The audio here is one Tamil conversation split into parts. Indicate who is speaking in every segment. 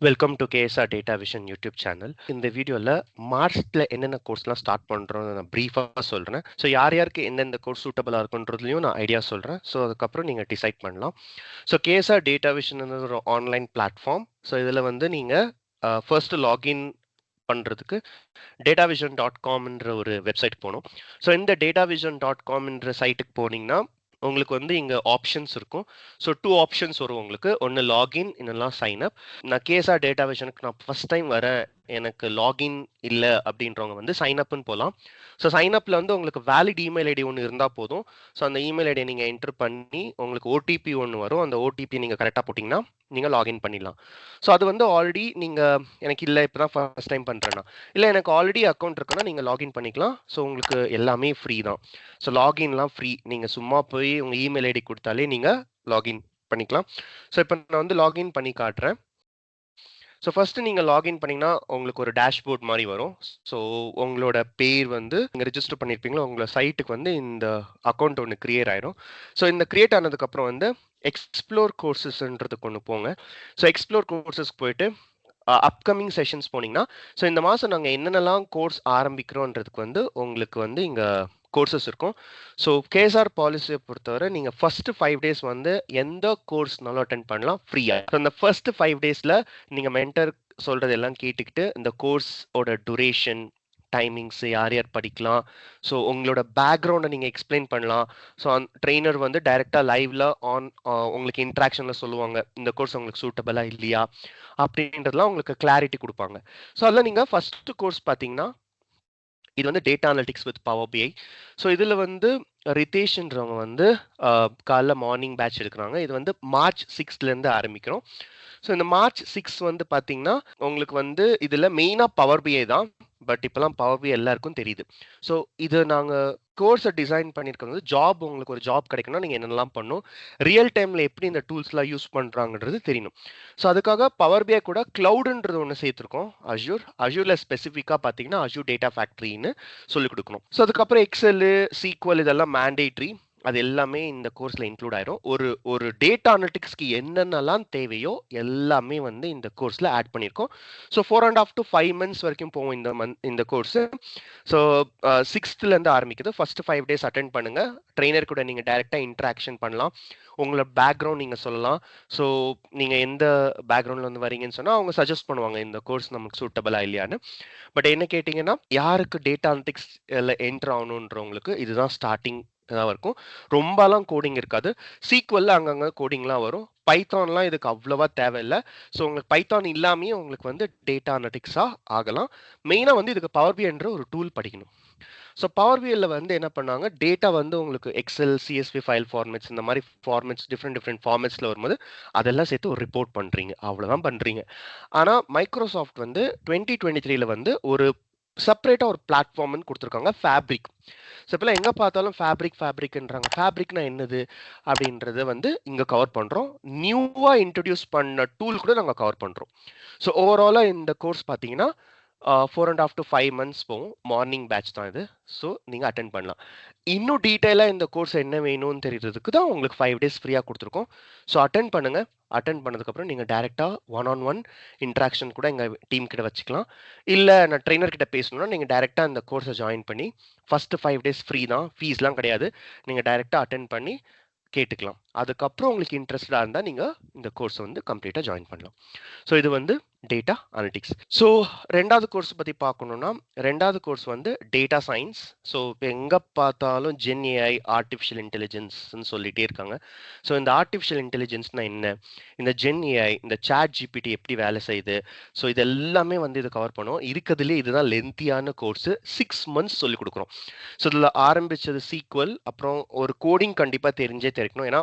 Speaker 1: Welcome to KSR data vision YouTube channel. இந்த வீடியோவில் மார்ச்ல என்னென்ன கோர்ஸ்லாம் ஸ்டார்ட் பண்ணுறோம் நான் ப்ரீஃபாக சொல்கிறேன். ஸோ யாருக்கு எந்தெந்த கோர்ஸ் சூட்டபிளாக இருக்குன்றதுலையும் நான் ஐடியா சொல்கிறேன். ஸோ அதுக்கப்புறம் நீங்கள் டிசைட் பண்ணலாம். ஸோ கேஎஸ்ஆர் டேட்டா விஷன் ஒரு ஆன்லைன் பிளாட்ஃபார்ம். ஸோ இதில் வந்து நீங்கள் ஃபர்ஸ்ட் லாகின் பண்ணுறதுக்கு datavision.comன்ற ஒரு வெப்சைட் போகணும். ஸோ இந்த datavision.comன்ற சைட்டுக்கு போனீங்கன்னா உங்களுக்கு வந்து இங்கே ஆப்ஷன்ஸ் இருக்கும். ஸோ 2 ஆப்ஷன்ஸ் வரும் உங்களுக்கு. ஒன்று லாகின், இன்னெல்லாம் சைன் அப். நான் கேஎஸ்ஆர் டேட்டா விஷனுக்கு நான் ஃபர்ஸ்ட் டைம் வரேன், எனக்கு லாகின் இல்லை அப்படின்றவங்க வந்து சைன் அப்னு போகலாம். ஸோ சைன் அப்பில் வந்து உங்களுக்கு வேலிட் இமெயில் ஐடி ஒன்று இருந்தால் போதும். ஸோ அந்த இமெயில் ஐடியை நீங்கள் என்ட்ரு பண்ணி உங்களுக்கு ஓடிபி ஒன்று வரும். அந்த ஓடிபி நீங்கள் கரெக்டாக போட்டிங்கன்னா நீங்கள் லாகின் பண்ணிடலாம். ஸோ அது வந்து ஆல்ரெடி நீங்கள் எனக்கு இல்லை இப்போ தான் ஃபர்ஸ்ட் டைம் பண்ணுறேன்னா, இல்லை எனக்கு ஆல்ரெடி அக்கௌண்ட் இருக்குன்னா நீங்கள் லாகின் பண்ணிக்கலாம். ஸோ உங்களுக்கு எல்லாமே ஃப்ரீ தான். ஸோ லாகின்லாம் ஃப்ரீ. நீங்கள் சும்மா போய் உங்கள் இமெயில் ஐடி கொடுத்தாலே நீங்கள் லாகின் பண்ணிக்கலாம். ஸோ இப்போ நான் வந்து லாகின் பண்ணி காட்டுறேன். ஸோ ஃபர்ஸ்ட் நீங்கள் லாகின் பண்ணிங்கன்னா உங்களுக்கு ஒரு டேஷ்போர்ட் மாதிரி வரும். ஸோ உங்களோட பேர் வந்து நீங்கள் ரிஜிஸ்டர் பண்ணியிருப்பீங்களோ உங்களோட சைட்டுக்கு வந்து இந்த அக்கௌண்ட் ஒன்று கிரியேட் ஆயிடும். ஸோ இந்த கிரியேட் ஆனதுக்கப்புறம் வந்து எக்ஸ்ப்ளோர் கோர்சஸ்ன்றதுக்கு ஒன்று போங்க. ஸோ எக்ஸ்ப்ளோர் கோர்சஸ்க்கு போயிட்டு அப்கமிங் செஷன்ஸ் போனீங்கன்னா, ஸோ இந்த மாதம் நாங்கள் என்னென்னலாம் கோர்ஸ் ஆரம்பிக்கிறோன்றதுக்கு வந்து உங்களுக்கு வந்து இங்கே கோர்சஸ் இருக்கும். ஸோ கேஎஸ்ஆர் பாலிசியை பொறுத்தவரை நீங்கள் ஃபர்ஸ்ட் 5 டேஸ் வந்து எந்த கோர்ஸ்னாலும் அட்டென்ட் பண்ணலாம் ஃப்ரீயாக. ஸோ இந்த ஃபர்ஸ்ட் 5 டேஸில் நீங்கள் மென்டர் சொல்கிறது எல்லாம் கேட்டுக்கிட்டு இந்த கோர்ஸோட டூரேஷன், டைமிங்ஸ், யார் யார் படிக்கலாம், ஸோ உங்களோட பேக்ரவுண்டை நீங்கள் எக்ஸ்பிளைன் பண்ணலாம். ஸோ ட்ரெயினர் வந்து டைரெக்டாக லைவ்ல உங்களுக்கு இன்ட்ராக்ஷனில் சொல்லுவாங்க இந்த கோர்ஸ் உங்களுக்கு சூட்டபிளாக இல்லையா அப்படின்றதுலாம் உங்களுக்கு கிளாரிட்டி கொடுப்பாங்க. ஸோ அதில் நீங்கள் ஃபர்ஸ்ட் கோர்ஸ் பார்த்தீங்கன்னா இது வந்து data analytics with power BI. So இதில் வந்து ரிதேஷ்ன்றவங்க வந்து காலைல மார்னிங் பேட்ச் எடுக்கிறாங்க. இது வந்து மார்ச் 6லேருந்து ஆரம்பிக்கிறோம். ஸோ இந்த மார்ச் 6 வந்து பார்த்தீங்கன்னா உங்களுக்கு வந்து இதில் மெயினாக பவர் பிஐ தான். பட் இப்போலாம் பவர் பிஐ எல்லாருக்கும் தெரியுது. ஸோ இது நாங்கள் கோர்ஸை டிசைன் பண்ணியிருக்கிறது ஜாப், உங்களுக்கு ஒரு ஜாப் கிடைக்கணும்னா நீங்கள் என்னெல்லாம் பண்ணணும், ரியல் டைமில் எப்படி இந்த டூல்ஸ்லாம் யூஸ் பண்ணுறாங்கன்றது தெரியணும். ஸோ அதுக்காக பவர் பிஐ கூட க்ளவுடுன்றது ஒன்று சேர்த்துருக்கோம். அஜூரில் ஸ்பெசிஃபிக்காக பார்த்தீங்கன்னா அஜூர் டேட்டா ஃபேக்ட்ரின்னு சொல்லிக் கொடுக்கணும். ஸோ அதுக்கப்புறம் எக்ஸெல், சீக்வல் இதெல்லாம் மேண்டேட்ரி. அது எல்லாமே இந்த கோர்ஸில் இன்க்ளூட் ஆயிரும். ஒரு டேட்டா அனலிட்டிக்ஸ்க்கு என்னென்னலாம் தேவையோ எல்லாமே வந்து இந்த கோர்ஸில் ஆட் பண்ணியிருக்கோம். ஸோ 4.5 to 5 months வரைக்கும் போகும் இந்த கோர்ஸு. ஸோ 6லேருந்து ஆரம்பிக்குது. ஃபர்ஸ்ட் 5 டேஸ் அட்டென்ட் பண்ணுங்க. ட்ரெயினர் கூட நீங்கள் டைரெக்டாக இன்ட்ராக்ஷன் பண்ணலாம். உங்களோட பேக்ரவுண்ட் நீங்கள் சொல்லலாம். ஸோ நீங்கள் எந்த பேக்ரவுண்டில் வந்து வரீங்கன்னு சொன்னால் அவங்க சஜஸ்ட் பண்ணுவாங்க இந்த கோர்ஸ் நமக்கு சூட்டபிளா இல்லையான்னு. பட் என்ன கேட்டிங்கன்னா யாருக்கு டேட்டா அனலிட்டிக்ஸ் என்ட்ரு ஆகணுன்றவங்களுக்கு இதுதான் ஸ்டார்டிங் தான் இருக்கும். ரொம்பலாம் கோடிங் இருக்காது. சீக்வல்ல அங்கங்கே கோடிங்லாம் வரும். பைத்தான்லாம் இதுக்கு அவ்வளவா தேவையில்லை. ஸோ உங்களுக்கு பைத்தான் இல்லாமையே உங்களுக்கு வந்து டேட்டா அனலிட்டிக்ஸாக ஆகலாம். மெயினாக வந்து இதுக்கு பவர் பிஐன்ற ஒரு டூல் படிக்கணும். ஸோ பவர் பிஐல வந்து என்ன பண்ணாங்க, டேட்டா வந்து உங்களுக்கு எக்ஸல், சிஎஸ்வி ஃபைல் ஃபார்மேட்ஸ் இந்த மாதிரி ஃபார்மேட்ஸ் டிஃப்ரெண்ட் ஃபார்மேட்ஸில் வரும்போது அதெல்லாம் சேர்த்து ஒரு ரிப்போர்ட் பண்ணுறீங்க, அவ்வளோதான் பண்ணுறீங்க. ஆனால் மைக்ரோசாஃப்ட் வந்து 2023 வந்து ஒரு செப்பரேட்டாக ஒரு பிளாட்ஃபார்ம்னு கொடுத்துருக்காங்க, ஃபேப்ரிக். ஸோ இப்போலாம் எங்கே பார்த்தாலும் ஃபேப்ரிக்ன்றாங்க. ஃபேப்ரிக்னா என்னது அப்படின்றத வந்து இங்கே கவர் பண்ணுறோம். நியூவாக இன்ட்ரடியூஸ் பண்ண டூல் கூட நாங்கள் கவர் பண்ணுறோம். ஸோ ஓவராலாக இந்த கோர்ஸ் பார்த்தீங்கன்னா 4.5 to 5 months போகும். மார்னிங் பேட்ச் தான் இது. ஸோ நீங்கள் அட்டென்ட் பண்ணலாம். இன்னும் டீட்டெயிலாக இந்த கோர்ஸ் என்ன வேணும்னு தெரியறதுக்கு தான் உங்களுக்கு 5 days ஃப்ரீயாக கொடுத்துருக்கோம். ஸோ அட்டென்ட் பண்ணுங்கள். அட்டென்ட் பண்ணதுக்கப்புறம் நீங்கள் டேரெக்டாக 1-on-1 இன்ட்ராக்ஷன் கூட எங்கள் டீம் கிட்ட வச்சுக்கலாம். இல்லை நான் ட்ரெயினர் கிட்ட பேசணும்னா நீங்கள் டேரெக்டாக இந்த கோர்ஸை ஜாயின் பண்ணி ஃபஸ்ட்டு 5 days ஃப்ரீ தான், ஃபீஸ்லாம் கிடையாது. நீங்கள் டேரெக்டாக அட்டென்ட் பண்ணி கேட்டுக்கலாம். அதுக்கப்புறம் உங்களுக்கு இன்ட்ரெஸ்டாக இருந்தால் நீங்கள் இந்த கோர்ஸை வந்து கம்ப்ளீட்டாக ஜாயின் பண்ணலாம். ஸோ இது வந்து டேட்டா அனலிட்டிக்ஸ். ஸோ 2வது கோர்ஸ் பற்றி பார்க்கணுன்னா 2வது கோர்ஸ் வந்து டேட்டா சயின்ஸ். ஸோ இப்போ எங்கே பார்த்தாலும் ஜென் ஏஐ, ஆர்டிஃபிஷியல் இன்டெலிஜென்ஸ்ன்னு சொல்லிகிட்டே இருக்காங்க. ஸோ இந்த ஆர்டிஃபிஷியல் இன்டெலிஜென்ஸ்னால் என்ன, இந்த ஜென் ஏஐ, இந்த சாட் ஜிபிடி எப்படி வேலை செய்யுது, ஸோ இது எல்லாமே வந்து இதை கவர் பண்ணுவோம். இருக்கிறதுலே இதுதான் லென்த்தியான கோர்ஸு. 6 months சொல்லிக் கொடுக்குறோம். ஸோ இதில் ஆரம்பித்தது சீக்வல், அப்புறம் ஒரு கோடிங் கண்டிப்பாக தெரிஞ்சே தெரிக்கணும். ஏன்னா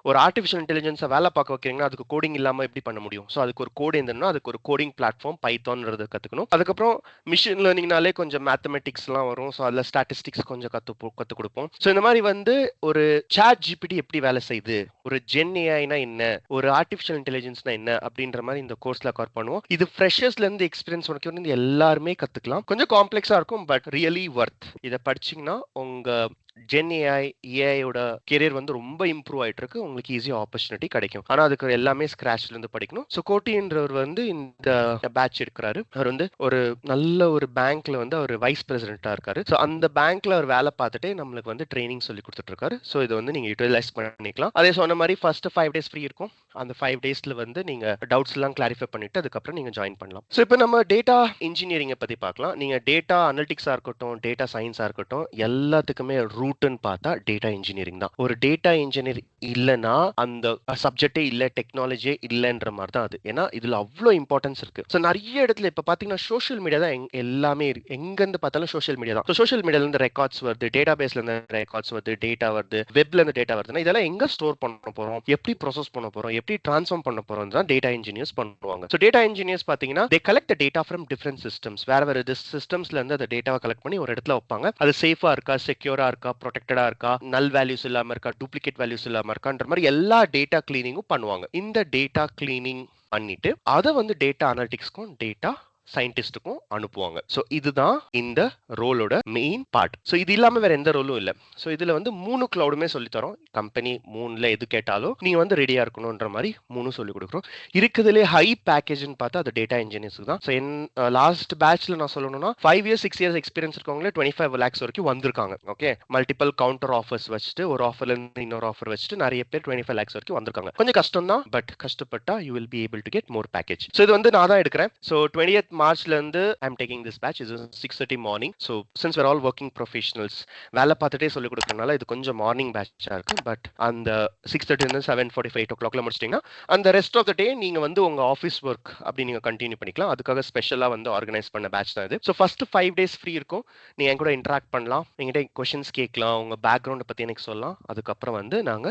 Speaker 1: ஒரு ஆர்டிஃபிஷியல் இன்டெலிஜென்ஸை வேலை பார்க்க வைக்கிறீங்கன்னா அதுக்கு கோடிங் இல்லாமல் எப்படி பண்ண முடியும். ஸோ அதுக்கு ஒரு கோடு இருந்ததுன்னா அதுக்கு ஒரு கோடிங் பிளாட்ஃபார்ம் பைத்தான்றது கற்றுக்கணும். அதுக்கப்புறம் மிஷின் லேர்னிங்னாலே கொஞ்சம் மேத்தமெட்டிக்ஸ்லாம் வரும். ஸோ அதில் ஸ்டாட்டிஸ்டிக்ஸ் கொஞ்சம் கற்றுக் கொடுப்போம். ஸோ இந்த மாதிரி வந்து ஒரு சாட் ஜிபிடி எப்படி வேலை செய்யுது, ஒரு ஜென் ஏஐனா என்ன, ஒரு ஆர்டிஃபிஷியல் இன்டெலிஜென்ஸ்னா என்ன அப்படின்ற மாதிரி இந்த கோர்ஸில் கவர் பண்ணுவோம். இது ஃப்ரெஷர்ஸ்லேருந்து எக்ஸ்பீரியன்ஸ் வரைக்கும் எல்லாருமே கற்றுக்கலாம். கொஞ்சம் காம்ப்ளெக்ஸாக இருக்கும், பட் ரியலி ஒர்த். இதை படிச்சிங்கன்னா உங்கள் ஜென் ஏஐ ஏஐயோட கெரியர் வந்து ரொம்ப இம்ப்ரூவ் ஆயிட்டு இருக்கு. உங்களுக்கு ஈஸியா ஆப்பர்ச்சுனிட்டி கிடைக்கும். ஆனா அதுக்கு எல்லாமே ஸ்கிராச்ல இருந்து படிக்கணும். ஸோ கோட்டின்றவர் வந்து இந்த பேட்ச் எடுக்கிறாரு. அவர் வந்து ஒரு நல்ல ஒரு பேங்க்ல வந்து அவர் வைஸ் பிரசிடென்ட்டா இருக்காரு. ஸோ அந்த பேங்க்ல அவர் வேலை பார்த்துட்டே நம்மளுக்கு வந்து ட்ரைனிங் சொல்லி கொடுத்துட்டு இருக்காரு. ஸோ இதை வந்து நீங்க யூட்டிலைஸ் பண்ணிக்கலாம். அதே சொன்ன மாதிரி ஃபர்ஸ்ட் 5 டேஸ் ஃப்ரீ இருக்கும். அந்த 5 டேஸ்ல வந்து நீங்க டவுட்ஸ் எல்லாம் கிளாரிஃபை பண்ணிட்டு அதுக்கப்புறம் நீங்க ஜாயின் பண்ணலாம். ஸோ இப்போ நம்ம டேட்டா இன்ஜினியரிங்கை பத்தி பார்க்கலாம். நீங்க டேட்டா அனலிட்டிக்ஸா இருக்கட்டும், டேட்டா சயின்ஸா இருக்கட்டும், எல்லாத்துக்குமே ரூட்னு பார்த்தா டேட்டா இன்ஜினியரிங் தான். ஒரு டேட்டா இன்ஜினியர் இல்லைன்னா அந்த சப்ஜெக்டே இல்லை, டெக்னாலஜியே இல்லைன்ற மாதிரி தான் அது. ஏன்னா இதுல அவ்வளோ இம்பார்ட்டன்ஸ் இருக்கு. ஸோ நிறைய இடத்துல இப்போ பார்த்தீங்கன்னா சோஷியல் மீடியா தான் எல்லாமே இருக்கு. எங்கேருந்து பார்த்தாலும் சோஷியல் மீடியா தான். ஸோ சோஷியல் மீடியால இருந்து ரெக்கார்ட்ஸ் வருது, டேட்டா பேஸ்ல இருந்து ரெக்கார்ட்ஸ் வருது, டேட்டா வருது, வெப்ல இருந்து டேட்டா வருதுன்னா இதெல்லாம் எங்க ஸ்டோர் பண்ண போறோம், எப்படி ப்ராசஸ் பண்ண போறோம், எப்படி டிரான்ஸ்ஃபார்ம் பண்ண போறோம் தான் டேட்டா இன்ஜினியர்ஸ் பண்ணுவாங்க. ஸோ டேட்டா இன்ஜினியர்ஸ் பார்த்தீங்கன்னா தே collect data from different systems. வேற சிஸ்டம்ஸ்ல இருந்து அந்த டேட்டாவை கலெக்ட் பண்ணி ஒரு இடத்துல வைப்பாங்க. அது சேஃபா இருக்கா, செக்யூரா இருக்கா, ப்ரொடெக்டடா இருக்கா, நல் வேல்யூஸ் இல்லாம இருக்கா, டூப்ளிகேட் வேல்யூஸ் இல்லாம இருக்கான்ற மாதிரி எல்லா டேட்டா கிளீனிங்கும் பண்ணுவாங்க. இந்த டேட்டா கிளீனிங் பண்ணிட்டு அதை வந்து டேட்டா அனலிட்டிக்ஸ்க்கும் டேட்டா சயின்டிஸ்டுக்கும் அனுப்புவாங்க. ஸோ இதுதான் இந்த ரோலோட மெயின் பார்ட். ஸோ இது இல்லாம வேற எந்த ரோலும் இல்லை. ஸோ இதுல வந்து 3 கிளவுடுமே சொல்லித்தரோம். கம்பெனி 3ல எது கேட்டாலும் நீங்க வந்து ரெடியா இருக்கணும்ன்ற மாதிரி 3 சொல்லி கொடுக்குறோம். இருக்குதுலே ஹை பேக்கேஜ்னு பார்த்தா அது டேட்டா இன்ஜினியர்ஸ் தான். ஸோ லாஸ்ட் பேட்ச்ல நான் சொல்லணும்னா 5 இயர்ஸ் 6 இயர்ஸ் எக்ஸ்பீரியன்ஸ் இருக்கவங்களே 25 lakhs வரைக்கும் வந்திருக்காங்க. ஓகே, மல்டிபிள் கவுண்டர் ஆஃபர்ஸ் வச்சுட்டு ஒரு ஆஃபர்ல இருந்து இன்னொரு ஆஃபர் வச்சுட்டு நிறைய பேர் 25 lakhs வரைக்கும் வந்திருக்காங்க. கொஞ்சம் கஷ்டம் தான், பட் கஷ்டப்பட்டா you will be able to get more package. So இது வந்து நான் தான் எடுக்கிறேன். ஸோ 20th மார்ச்ல இருந்து I am taking this batch. இது 6:30 morning. So since we're all working professionals, வேலை பார்த்துட்டே சொல்லிக் கொடுக்கறதுனால இது கொஞ்சம் மார்னிங் பேட்சா இருக்கு. பட் அந்த 6:30 இருந்து 7:45 8 o'clockல முடிச்சிட்டீங்கன்னா அந்த ரெஸ்ட் ஆஃப் த டே நீங்க வந்து உங்க ஆஃபீஸ் ஒர்க் அப்படி நீங்க கண்டினியூ பண்ணிக்கலாம். அதுக்காக ஸ்பெஷலா வந்து ஆர்கனைஸ் பண்ண பேட்ச் தான் இது. ஸோ ஃபர்ஸ்ட் 5 days ஃப்ரீ இருக்கும். நீங்க என் கூட இன்டராக்ட் பண்ணலாம், என்கிட்ட கொஸ்டின்ஸ் கேட்கலாம், உங்க பேக்ரவுண்டை பத்தி எனக்கு சொல்லலாம். அதுக்கப்புறம் வந்து நாங்க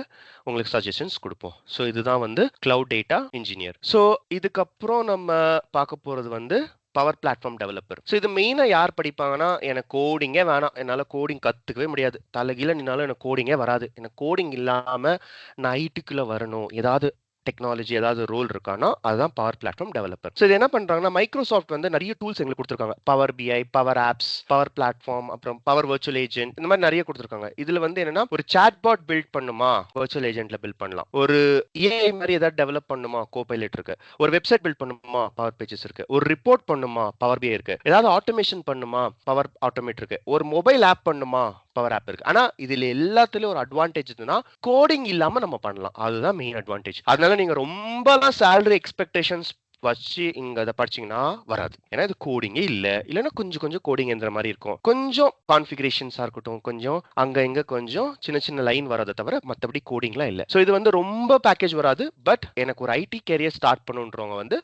Speaker 1: உங்களுக்கு சஜஷன்ஸ் கொடுப்போம். ஸோ இதுதான் வந்து கிளவுட் டேட்டா இன்ஜினியர். ஸோ இதுக்கப்புறம் நம்ம பார்க்க போறது வந்து பவர் பிளாட்ஃபார்ம் டெவலப்பர். ஸோ இது மெயினா யார் படிப்பாங்கன்னா, எனக்கு கோடிங்கே வேணாம், என்னால் கோடிங் கற்றுக்கவே முடியாது, தலைகீழ நின்னாலும் எனக்கு கோடிங்கே வராது, எனக்கு கோடிங் இல்லாமல் நான் ஐடிக்குள்ளே வரணும், ஏதாவது டெக்னாலஜி ஏதாவது ரோல் இருக்கானா அதுதான் பவர் பிளாட்ஃபார்ம் டெவலப்பர். ஸோ இது என்ன பண்றாங்கன்னா, மைக்ரோசாஃப்ட் வந்து நிறைய டூல்ஸ் எங்களுக்கு கொடுத்துருக்காங்க. பவர் பிஐ, பவர் ஆப்ஸ், பவர் பிளாட்ஃபார்ம், அப்புறம் பவர் வர்ச்சுவல் ஏஜென்ட், இந்த மாதிரி நிறைய கொடுத்துருக்காங்க. இதுல வந்து என்னன்னா, ஒரு சாட் பாட் பில்ட் பண்ணுமா வர்ச்சுவல் ஏஜென்ட்ல பில்ட் பண்ணலாம். ஒரு ஏஐ மாதிரி ஏதாவது டெவலப் பண்ணுமா கோபைலட் இருக்கு. ஒரு வெப்சைட் பில்ட் பண்ணுமா பவர் பேஜஸ் இருக்கு. ஒரு ரிப்போர்ட் பண்ணுமா பவர் பிஐ இருக்கு. ஏதாவது ஆட்டோமேஷன் பண்ணுமா பவர் ஆட்டோமேட் இருக்கு. ஒரு மொபைல் ஆப் பண்ணுமா பவர் ஆப் இருக்கு. ஆனா இதுல எல்லாத்துலயும் ஒரு அட்வான்டேஜ் என்னன்னா, கோடிங் இல்லாம நம்ம பண்ணலாம். அதுதான் மெயின் அட்வான்டேஜ். அதனால நீங்க ரொம்பலாம் சேலரி எக்ஸ்பெக்டேஷன்ஸ் வச்சு இங்க அதை படிச்சீங்கன்னா வராது. ஏன்னா இது கோடிங்கே இல்லைன்னா கொஞ்சம் கோடிங் என்ற மாதிரி இருக்கும். கொஞ்சம் கான்ஃபிகரேஷன்ஸா இருக்கட்டும், கொஞ்சம் அங்க இங்க கொஞ்சம் சின்ன சின்ன லைன் வராதை தவிர மற்றபடி கோடிங்லாம் இல்லை. ஸோ இது வந்து ரொம்ப பேக்கேஜ் வராது. பட் எனக்கு ஒரு ஐடி கேரியர் ஸ்டார்ட் பண்ணுன்றவங்க வந்து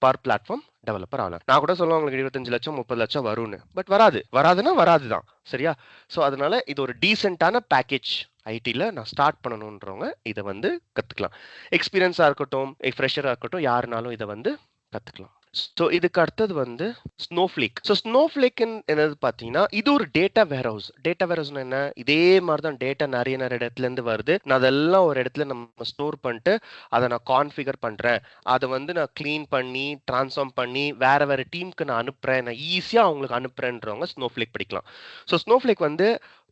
Speaker 1: பவர் பிளாட்ஃபார்ம் டெவலப்பர் ஆகலாம். நான் கூட சொல்லுவேன் உங்களுக்கு 25 லட்சம் 30 லட்சம் வரும்னு. பட் வராதுன்னா வராதுதான். சரியா? ஸோ அதனால இது ஒரு டீசென்டான பேக்கேஜ். ஐடியில் நான் ஸ்டார்ட் பண்ணணுன்றவங்க இதை வந்து கற்றுக்கலாம். எக்ஸ்பீரியன்ஸாக இருக்கட்டும், ஃப்ரெஷராக இருக்கட்டும், யாருனாலும் இதை வந்து கற்றுக்கலாம். ஸோ இதுக்கு அடுத்தது வந்து ஸ்னோஃப்ளேக். ஸோ ஸ்னோஃப்ளேக் என்னது பார்த்தீங்கன்னா, இது ஒரு டேட்டா வேர்ஹவுஸ். டேட்டா வேர்ஹவுஸ்னா என்ன? இதே மாதிரி தான் டேட்டா நிறைய இடத்துல இருந்து வருது. நான் அதெல்லாம் ஒரு இடத்துல நம்ம ஸ்டோர் பண்ணிட்டு அதை நான் கான்ஃபிகர் பண்ணுறேன், அதை வந்து நான் க்ளீன் பண்ணி ட்ரான்ஸ்ஃபார்ம் பண்ணி வேற டீமுக்கு நான் அனுப்புகிறேன், நான் ஈஸியாக அவங்களுக்கு அனுப்புகிறேன்றவங்க ஸ்னோஃப்ளேக் படிக்கலாம். ஸோ ஸ்னோஃப்ளேக் வந்து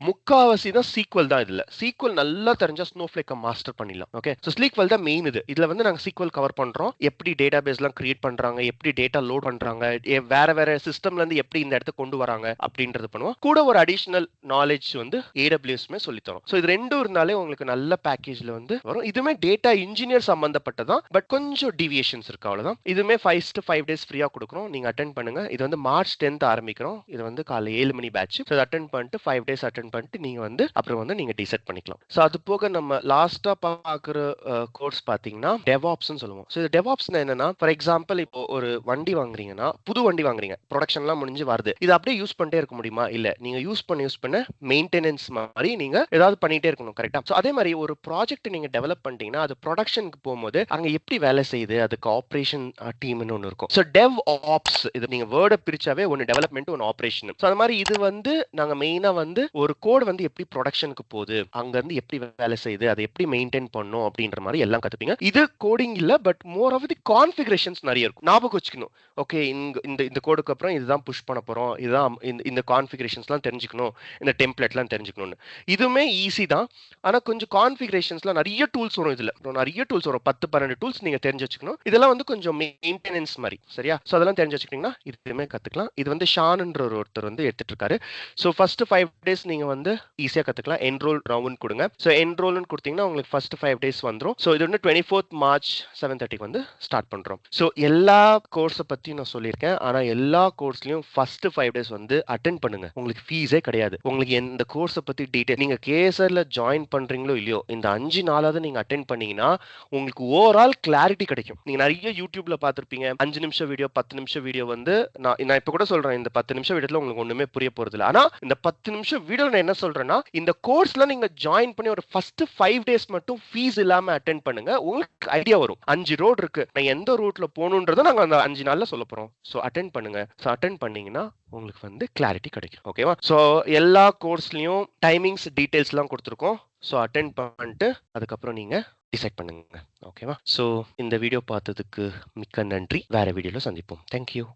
Speaker 1: முக்காவாசி தான் சீக்வல் தான். இதுல சீக்வல் நல்லா தெரிஞ்சா ஸ்னோஃப்ளேக்கை மாஸ்டர் பண்ணிடலாம். ஓகே, ஸோ சீக்வல் தான் மெயின். இதுல வந்து நாங்கள் சீக்வல் கவர் பண்றோம். எப்படி டேட்டா பேஸ்லாம் கிரியேட் பண்றாங்க, எப்படி டேட்டா லோட் பண்றாங்க, வேற சிஸ்டம்ல இருந்து எப்படி இந்த இடத்துக்கு கொண்டு வராங்க அப்படின்றது பண்ணுவோம். கூட ஒரு அடிஷனல் நாலேஜ் வந்து ஏடபிள்யூஎஸ்மே சொல்லி தரோம். ஸோ இது ரெண்டும் இருந்தாலே உங்களுக்கு நல்ல பேக்கேஜ்ல வந்து வரும். இதுவுமே டேட்டா இன்ஜினியர் சம்பந்தப்பட்டதான், பட் கொஞ்சம் டிவியேஷன்ஸ் இருக்கு, அவ்வளவுதான். இதுவுமே 5 days ஃப்ரீயா கொடுக்குறோம். நீங்க அட்டென்ட் பண்ணுங்க. இது வந்து March 10th ஆரம்பிக்கிறோம். இது வந்து காலை 7 மணி பேட்ச். ஸோ அட்டென்ட் பண்ணிட்டு 5 days அட்டென்ட் பண்ணிட்டு நீங்க வந்து அப்புறம் வந்து நீங்க டிசைட் பண்ணிக்கலாம். ஸோ அது போக நம்ம லாஸ்டா பார்க்குற கோர்ஸ் பார்த்தீங்கன்னா டெவாப்ஸ்னு சொல்லுவோம். ஸோ இது டெவாப்ஸ்னா என்னன்னா, ஃபார் எக்ஸாம்பிள் இப்போ ஒரு வண்டி வாங்குறீங்கன்னா, புது வண்டி வாங்குறீங்க, ப்ரொடக்ஷன்லாம் முடிஞ்சு வருது, இது அப்படியே யூஸ் பண்ணிட்டே இருக்க முடியுமா? இல்ல, நீங்க யூஸ் பண்ண மெயின்டெனன்ஸ் மாதிரி நீங்க ஏதாவது பண்ணிட்டே இருக்கணும். கரெக்டா? ஸோ அதே மாதிரி ஒரு ப்ராஜெக்ட் நீங்க டெவலப் பண்ணிட்டீங்கன்னா, அது ப்ரொடக்ஷனுக்கு போகும்போது அங்க எப்படி வேலை செய்யுது, அதுக்கு ஆப்ரேஷன் டீம்னு ஒன்று இருக்கும். ஸோ டெவ் ஆப்ஸ், இது நீங்க வேர்டை பிரிச்சாவே ஒன்று டெவலப்மெண்ட், ஒன்று ஆப்ரேஷன். ஸோ அது மாதிரி இது வந்து நாங்க மெயினா வந்து ஒரு கோட் வந்து எப்படி ப்ரொடக்ஷனுக்கு போகுது, அங்க இருந்து எப்படி வேலை செய்யுது, அதை எப்படி மெயின்டைன் பண்ணும் அப்படின்ற மாதிரி எல்லாம் கத்துப்பீங்க. இது கோடிங் இல்ல, but more of the configurations நிறைய இருக்கும். ஞாபகம் வச்சுக்கணும். ஓகே, இந்த இந்த கோடுக்கு அப்புறம் இதுதான் புஷ் பண்ண போறோம், இதுதான் இந்த கான்ஃபிகரேஷன்ஸ்லாம் தெரிஞ்சுக்கணும், இந்த டெம்ப்ளேட்லாம் தெரிஞ்சுக்கணும்னு. இதுவுமே ஈஸி தான். ஆனா கொஞ்சம் கான்ஃபிகரேஷன்ஸ்லாம் நிறைய டூல்ஸ் வரும். இதுல நிறைய டூல்ஸ் வரும். 10-12 டூல்ஸ் நீங்க தெரிஞ்சு வச்சுக்கணும். இதெல்லாம் வந்து கொஞ்சம் மெயின்டெனன்ஸ் மாதிரி. சரியா? சோ அதெல்லாம் தெரிஞ்சு வச்சுக்கிட்டீங்கன்னா இதுவுமே கத்துக்கலாம். இது வந்து ஷான்ன்ற ஒருத்தர் வந்து எடுத்துட்டு இருக்காரு. ஸோ ஃபர்ஸ்ட் 5 டேஸ் நீங்க வந்து ஈஸியா கத்துக்கலாம். என்ரோல் ரவுண்ட் கொடுங்க. ஸோ என்ரோல்னு கொடுத்தீங்கன்னா உங்களுக்கு ஃபர்ஸ்ட் 5 டேஸ் வந்துடும். ஸோ இது வந்து 24th March 7:30 வந்து ஸ்டார்ட் பண்றோம். ஸோ எல்லா கோர்ஸை பத்தி நான் சொல்லியிருக்கேன். ஆனா எல்லா கோர்ஸ்லயும் ஃபர்ஸ்ட் 5 டேஸ் வந்து அட்டென்ட் பண்ணுங்க. உங்களுக்கு ஃபீஸே கிடையாது. உங்களுக்கு எந்த கோர்ஸை பத்தி டீடைல் நீங்க கேசர்ல ஜாயின் பண்றீங்களோ இல்லையோ, இந்த 5 நாளாவது நீங்க அட்டென்ட் பண்ணீங்கன்னா உங்களுக்கு ஓவரால் கிளாரிட்டி கிடைக்கும். நீங்க நிறைய யூடியூப்ல பார்த்திருப்பீங்க. 5 நிமிஷம் வீடியோ, 10 நிமிஷம் வீடியோ வந்து நான் இப்ப கூட சொல்றேன், இந்த 10 நிமிஷம் வீடியோல உங்களுக்கு ஒண்ணுமே புரிய போறது இல்ல. ஆனா இந்த 10 நிமிஷம் வீடியோல நான் என்ன சொல்றேன்னா, இந்த கோர்ஸ்ல நீங்க ஜாயின் பண்ணி ஒரு ஃபர்ஸ்ட் 5 டேஸ் மட்டும் ஃபீஸ் இல்லாம அட்டென்ட் பண்ணுங்க. உங்களுக்கு ஐடியா வரும். 5 ரோட் இருக்கு, நான் எந்த ரூட்ல போகணும்ன்றதை நாங்க அந்த 5 நாள்ல சொல்ல போறோம். சோ அட்டென்ட் பண்ணுங்க. சோ அட்டென்ட் பண்ணீங்கன்னா உங்களுக்கு வந்து கிளாரிட்டி கிடைக்கும். ஓகேவா? சோ எல்லா கோர்ஸ்லயும் டைமிங்ஸ் டீடைல்ஸ் எல்லாம் கொடுத்துருக்கோம். சோ அட்டென்ட் பண்ணிட்டு அதுக்கப்புறம் நீங்க டிசைட் பண்ணுங்க. ஓகேவா? சோ இந்த வீடியோ பார்த்ததுக்கு மிக்க நன்றி. வேற வீடியோல சந்திப்போம். தேங்க்யூ.